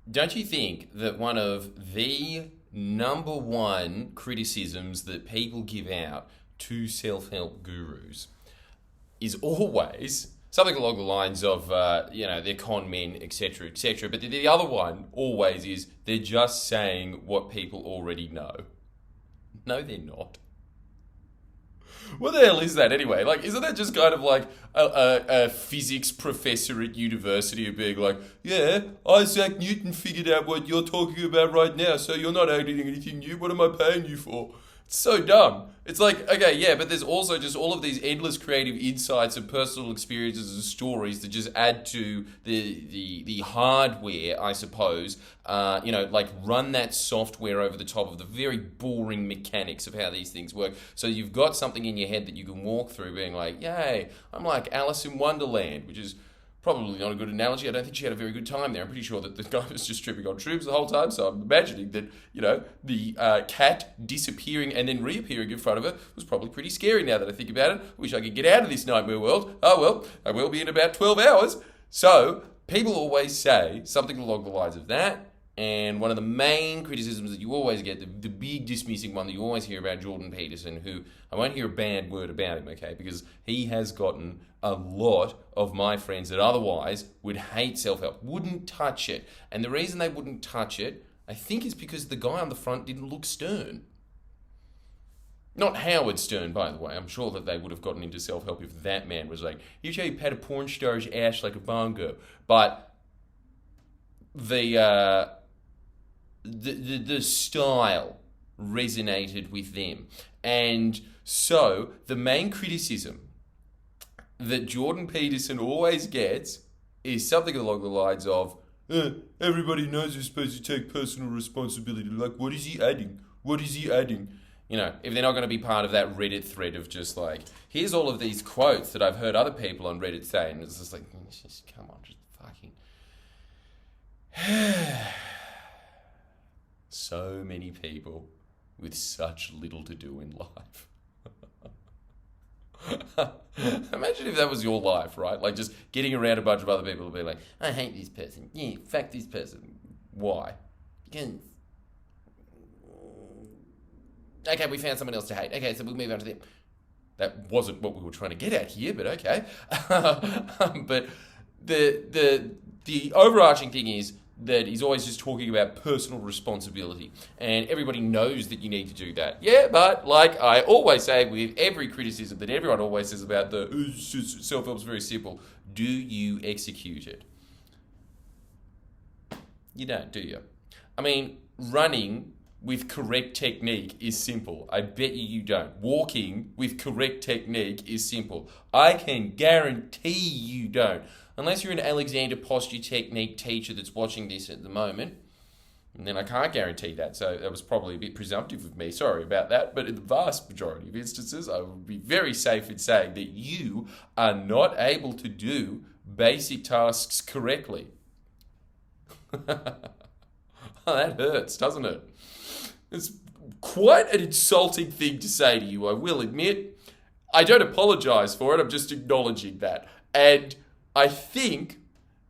Don't you think that one of the number one criticisms that people give out to self-help gurus is always something along the lines of, they're con men, etc., etc. But the other one always is they're just saying what people already know. No, they're not. What the hell is that anyway? Like, isn't that just kind of like a physics professor at university being like, yeah, Isaac Newton figured out what you're talking about right now, so you're not adding anything new. What am I paying you for? It's so dumb. It's like, okay, yeah, but there's also just all of these endless creative insights and personal experiences and stories that just add to the hardware, I suppose. Like run that software over the top of the very boring mechanics of how these things work. So you've got something in your head that you can walk through being like, yay, I'm like Alice in Wonderland, which is probably not a good analogy. I don't think she had a very good time there. I'm pretty sure that the guy was just tripping on shrooms the whole time. So I'm imagining that, the cat disappearing and then reappearing in front of her was probably pretty scary now that I think about it. I wish I could get out of this nightmare world. Oh, well, I will be in about 12 hours. So people always say something along the lines of that. And one of the main criticisms that you always get, the big dismissing one that you always hear about Jordan Peterson, who I won't hear a bad word about him, okay, because he has gotten a lot of my friends that otherwise would hate self-help, wouldn't touch it. And the reason they wouldn't touch it, I think, is because the guy on the front didn't look stern. Not Howard Stern, by the way. I'm sure that they would have gotten into self-help if that man was like, here's how you pat a porn star's ass like a bongo. But the style resonated with them. And so the main criticism that Jordan Peterson always gets is something along the lines of, everybody knows you're supposed to take personal responsibility. Like, what is he adding? What is he adding? If they're not going to be part of that Reddit thread of just like, here's all of these quotes that I've heard other people on Reddit say, and it's just like, just come on, just fucking... So many people with such little to do in life. Imagine if that was your life, right? Like just getting around a bunch of other people and being like, I hate this person. Yeah, fuck this person. Why? Because... Okay, we found someone else to hate. Okay, so we'll move on to them. That wasn't what we were trying to get at here, but okay. But the overarching thing is that he's always just talking about personal responsibility. And everybody knows that you need to do that. Yeah, but like I always say with every criticism that everyone always says about the self-help's very simple, do you execute it? You don't, do you? I mean, running with correct technique is simple. I bet you don't. Walking with correct technique is simple. I can guarantee you don't. Unless you're an Alexander Posture Technique teacher that's watching this at the moment, and then I can't guarantee that. So that was probably a bit presumptive of me. Sorry about that. But in the vast majority of instances, I would be very safe in saying that you are not able to do basic tasks correctly. Oh, that hurts, doesn't it? It's quite an insulting thing to say to you, I will admit. I don't apologize for it. I'm just acknowledging that. And I think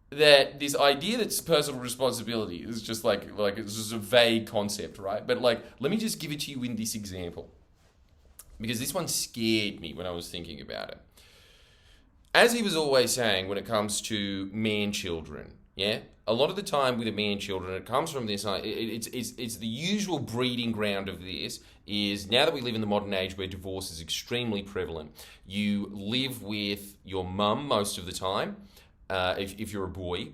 that this idea that's personal responsibility is just like it's just a vague concept, right? But like, let me just give it to you in this example, because this one scared me when I was thinking about it. As he was always saying, when it comes to man children, yeah, a lot of the time with the man children, it comes from this. It's the usual breeding ground of this. Is now that we live in the modern age where divorce is extremely prevalent, you live with your mum most of the time, if you're a boy,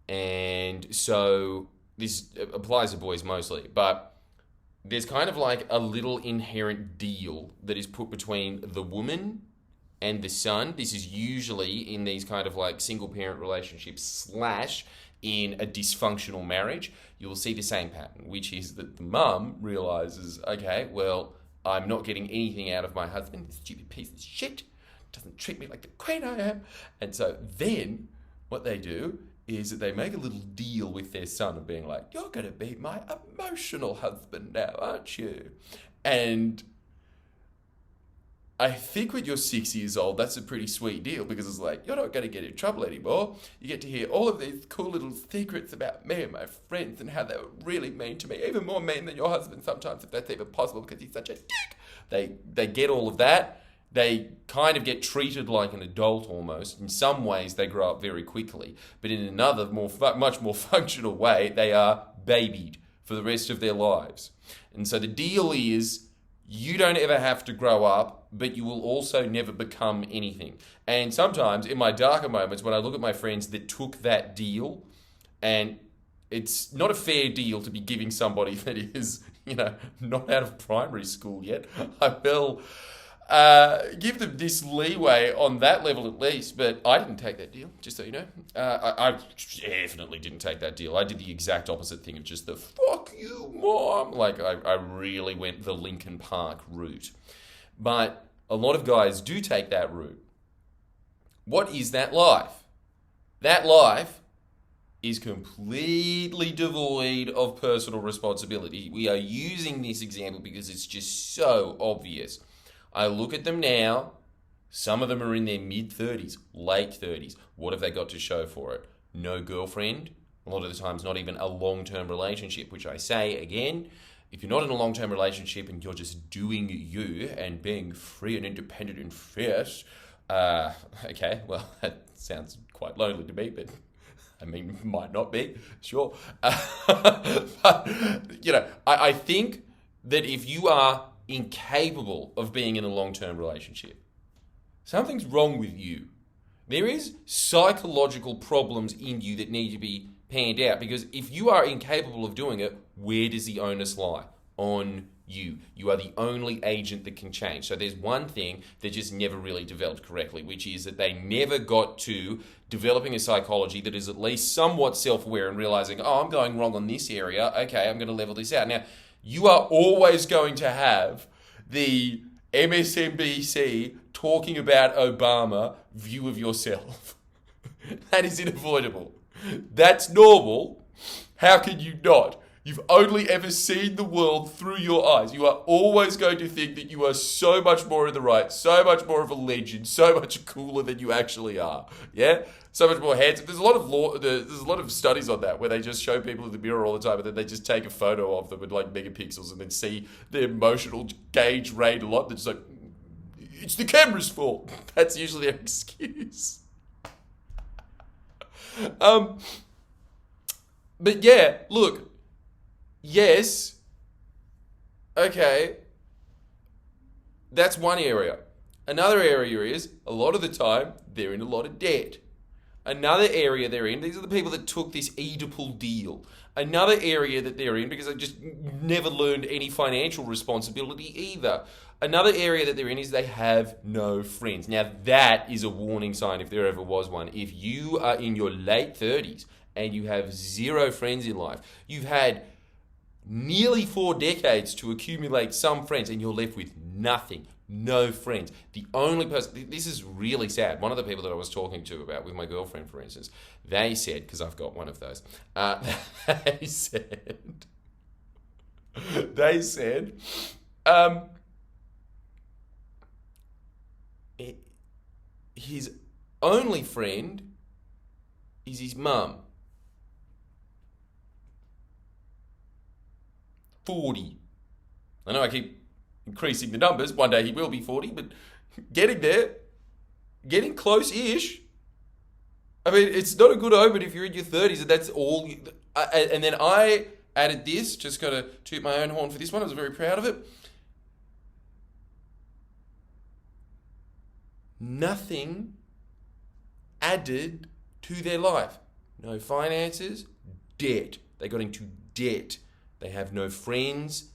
and so this applies to boys mostly, but there's kind of like a little inherent deal that is put between the woman and the son. This is usually in these kind of like single parent relationships / in a dysfunctional marriage. You'll see the same pattern, which is that the mum realizes, okay, well, I'm not getting anything out of my husband, this stupid piece of shit, doesn't treat me like the queen I am. And so then what they do is that they make a little deal with their son of being like, you're going to be my emotional husband now, aren't you? And I think when you're 6 years old, that's a pretty sweet deal because it's like, you're not going to get in trouble anymore. You get to hear all of these cool little secrets about me and my friends and how they were really mean to me, even more mean than your husband sometimes, if that's even possible, because he's such a dick. They get all of that. They kind of get treated like an adult almost. In some ways, they grow up very quickly. But in another, much more functional way, they are babied for the rest of their lives. And so the deal is, you don't ever have to grow up, but you will also never become anything. And sometimes, in my darker moments, when I look at my friends that took that deal, and it's not a fair deal to be giving somebody that is, not out of primary school yet, I will give them this leeway on that level at least. But I didn't take that deal, just so you know. I definitely didn't take that deal. I did the exact opposite thing of just the fuck you, mom. Like, I really went the Linkin Park route. But a lot of guys do take that route. What is that life? That life is completely devoid of personal responsibility. We are using this example because it's just so obvious. I look at them now. Some of them are in their mid-30s, late 30s. What have they got to show for it? No girlfriend. A lot of the times, not even a long-term relationship, which I say again, if you're not in a long-term relationship and you're just doing you and being free and independent and fierce, okay, well, that sounds quite lonely to me, but I mean, might not be, sure. But, I think that if you are incapable of being in a long-term relationship, something's wrong with you. There is psychological problems in you that need to be panned out, because if you are incapable of doing it, where does the onus lie? On you. You are the only agent that can change. So there's one thing that just never really developed correctly, which is that they never got to developing a psychology that is at least somewhat self-aware and realizing, oh, I'm going wrong on this area. Okay, I'm going to level this out. Now, you are always going to have the MSNBC talking about Obama view of yourself. That is unavoidable. That's normal. How can you not? You've only ever seen the world through your eyes. You are always going to think that you are so much more in the right, so much more of a legend, so much cooler than you actually are. Yeah? So much more handsome. There's a lot of studies on that where they just show people in the mirror all the time and then they just take a photo of them with like megapixels and then see the emotional gauge rate a lot. They're just like, it's the camera's fault. That's usually their excuse. But yeah, look, yes, okay, that's one area. Another area is, a lot of the time, they're in a lot of debt. Another area they're in, these are the people that took this Oedipal deal. Another area that they're in, because they just never learned any financial responsibility either. Another area that they're in is they have no friends. Now, that is a warning sign if there ever was one. If you are in your late 30s and you have zero friends in life, you've had nearly 4 decades to accumulate some friends and you're left with nothing. No friends. The only person, this is really sad. One of the people that I was talking to about with my girlfriend, for instance, they said, because I've got one of those, they said, his only friend is his mum. 40. I know I keep increasing the numbers. One day he will be 40, but getting there, getting close-ish. I mean, it's not a good omen if you're in your 30s and that's all. And then I added this, just got to toot my own horn for this one. I was very proud of it. Nothing added to their life. No finances, debt. They got into debt. They have no friends,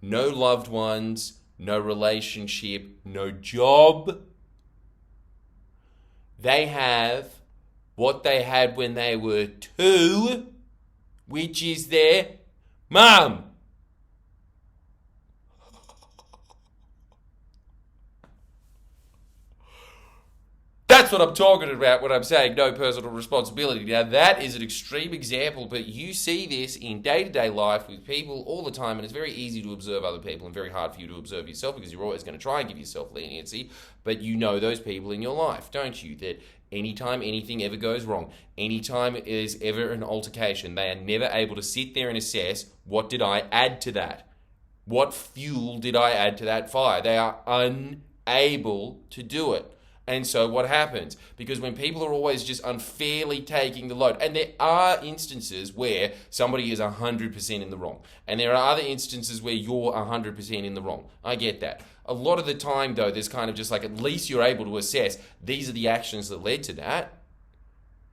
no loved ones, no relationship, no job. They have what they had when they were 2, which is their mum. That's what I'm talking about when I'm saying no personal responsibility. Now, that is an extreme example, but you see this in day-to-day life with people all the time, and it's very easy to observe other people and very hard for you to observe yourself because you're always going to try and give yourself leniency, but you know those people in your life, don't you? That anytime anything ever goes wrong, anytime there's ever an altercation, they are never able to sit there and assess, what did I add to that? What fuel did I add to that fire? They are unable to do it. And so what happens? Because when people are always just unfairly taking the load, and there are instances where somebody is 100% in the wrong, and there are other instances where you're 100% in the wrong. I get that. A lot of the time, though, there's kind of just like, at least you're able to assess, these are the actions that led to that.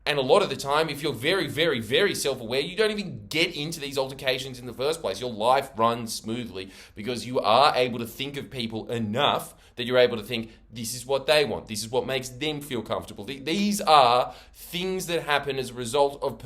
And a lot of the time, if you're very, very, very self-aware, you don't even get into these altercations in the first place. Your life runs smoothly because you are able to think of people enough that you're able to think, this is what they want. This is what makes them feel comfortable. These are things that happen as a result of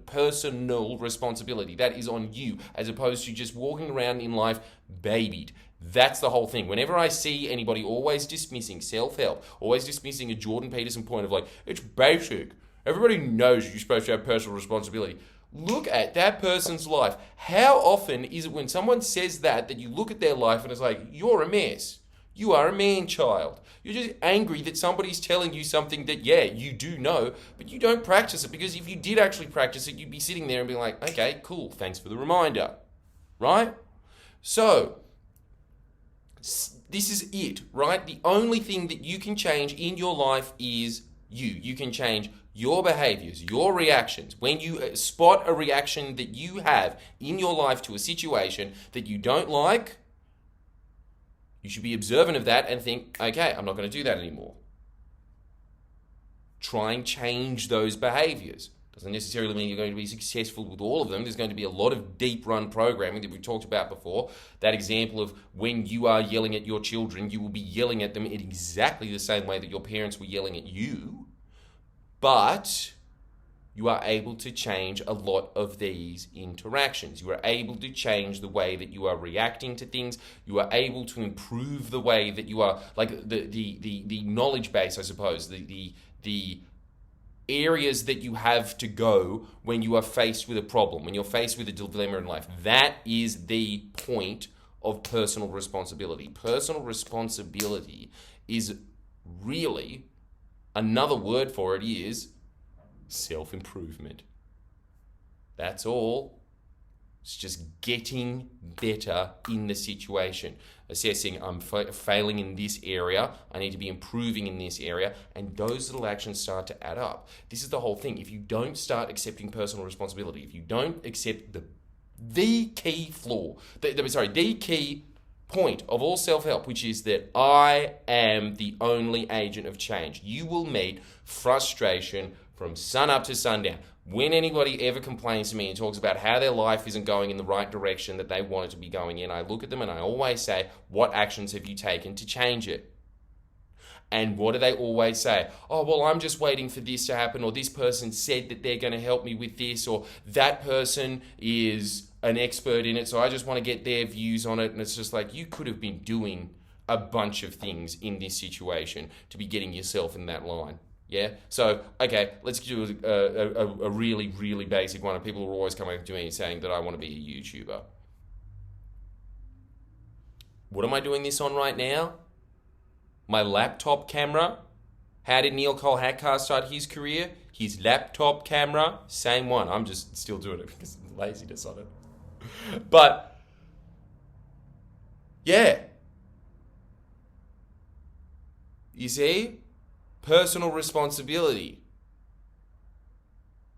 personal responsibility. That is on you, as opposed to just walking around in life babied. That's the whole thing. Whenever I see anybody always dismissing self-help, always dismissing a Jordan Peterson point of like, it's basic. Everybody knows you're supposed to have personal responsibility. Look at that person's life. How often is it when someone says that you look at their life and it's like, you're a mess. You are a man-child. You're just angry that somebody's telling you something that, yeah, you do know, but you don't practice it, because if you did actually practice it, you'd be sitting there and being like, okay, cool, thanks for the reminder, right? So, this is it, right? The only thing that you can change in your life is you. You can change your behaviors, your reactions. When you spot a reaction that you have in your life to a situation that you don't like, you should be observant of that and think, okay, I'm not going to do that anymore. Try and change those behaviors. Doesn't necessarily mean you're going to be successful with all of them. There's going to be a lot of deep run programming that we talked about before. That example of when you are yelling at your children, you will be yelling at them in exactly the same way that your parents were yelling at you. But you are able to change a lot of these interactions. You are able to change the way that you are reacting to things. You are able to improve the way that you are, like the knowledge base, I suppose, the areas that you have to go when you are faced with a problem, when you're faced with a dilemma in life. That is the point of personal responsibility. Personal responsibility is really, another word for it is self-improvement. That's all. It's just getting better in the situation. Assessing, I'm failing in this area, I need to be improving in this area, and those little actions start to add up. This is the whole thing. If you don't start accepting personal responsibility, if you don't accept the key the key point of all self-help, which is that I am the only agent of change, you will meet frustration from sun up to sundown. When anybody ever complains to me and talks about how their life isn't going in the right direction that they want it to be going in, I look at them and I always say, what actions have you taken to change it? And what do they always say? Oh, well, I'm just waiting for this to happen, or this person said that they're going to help me with this, or that person is an expert in it, so I just want to get their views on it. And it's just like, you could have been doing a bunch of things in this situation to be getting yourself in that line. Yeah? So, okay, let's do a really, really basic one. People are always coming up to me saying that I want to be a YouTuber. What am I doing this on right now? My laptop camera. How did Neil Cole Hackcar start his career? His laptop camera, same one. I'm just still doing it because of laziness on it. But, yeah. You see? Personal responsibility.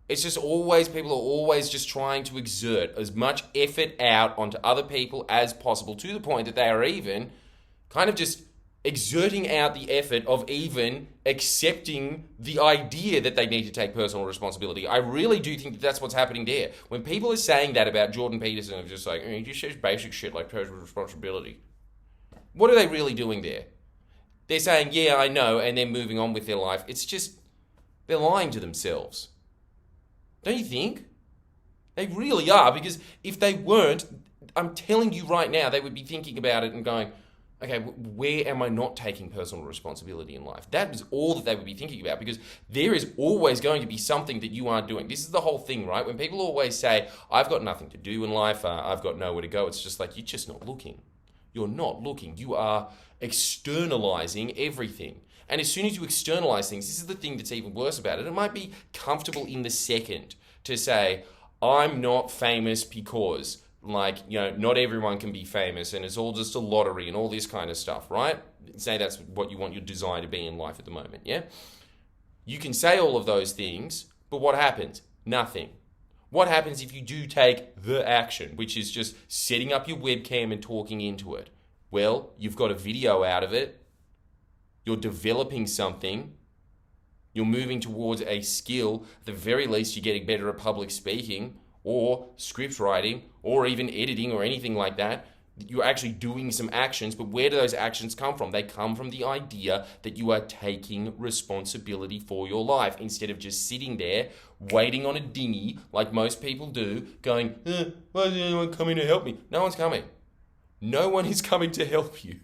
It's just always, people are always just trying to exert as much effort out onto other people as possible, to the point that they are even kind of just exerting out the effort of even accepting the idea that they need to take personal responsibility. I really do think that that's what's happening there. When people are saying that about Jordan Peterson, of just like, he just says basic shit like personal responsibility. What are they really doing there? They're saying, yeah, I know, and they're moving on with their life. It's just, they're lying to themselves. Don't you think? They really are, because if they weren't, I'm telling you right now, they would be thinking about it and going, okay, where am I not taking personal responsibility in life? That is all that they would be thinking about, because there is always going to be something that you aren't doing. This is the whole thing, right? When people always say, I've got nothing to do in life, I've got nowhere to go, it's just like, you're just not looking. You're not looking. You are externalizing everything. And as soon as you externalize things, this is the thing that's even worse about it. It might be comfortable in the second to say, I'm not famous because, not everyone can be famous and it's all just a lottery and all this kind of stuff, right? Say that's what you want your desire to be in life at the moment, yeah? You can say all of those things, but what happens? Nothing. What happens if you do take the action, which is just setting up your webcam and talking into it? Well, you've got a video out of it. You're developing something. You're moving towards a skill. At the very least, you're getting better at public speaking or script writing or even editing or anything like that. You're actually doing some actions, but where do those actions come from? They come from the idea that you are taking responsibility for your life instead of just sitting there waiting on a dinghy like most people do, going, why is anyone coming to help me? No one's coming. No one is coming to help you.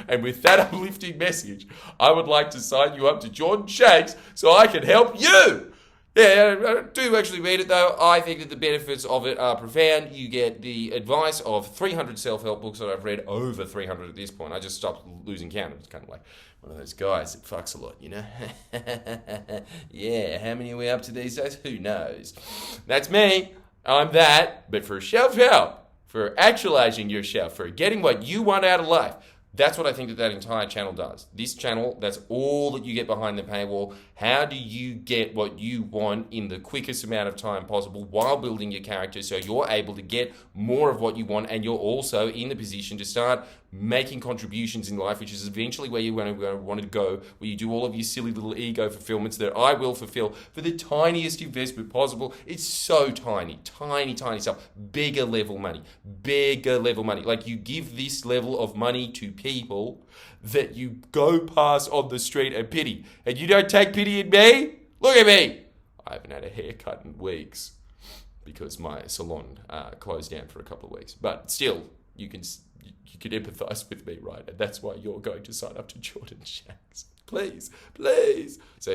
And with that uplifting message, I would like to sign you up to Jordan Shanks so I can help you. Yeah, I do actually read it though. I think that the benefits of it are profound. You get the advice of 300 self-help books that I've read, over 300 at this point. I just stopped losing count. It's kind of like one of those guys that fucks a lot, you know? Yeah, how many are we up to these days? Who knows? That's me. I'm that. But for self-help, for actualizing yourself, for getting what you want out of life, that's what I think that entire channel does. This channel, that's all that you get behind the paywall. How do you get what you want in the quickest amount of time possible while building your character so you're able to get more of what you want, and you're also in the position to start making contributions in life, which is eventually where you're going to want to go, where you do all of your silly little ego fulfillments that I will fulfill for the tiniest investment possible. It's so tiny, tiny, tiny stuff. Bigger level money. Like, you give this level of money to people that you go past on the street and pity. And you don't take pity in me? Look at me. I haven't had a haircut in weeks because my salon closed down for a couple of weeks. But still, you can empathise with me, right? And that's why you're going to sign up to Jordan Shanks. Please. So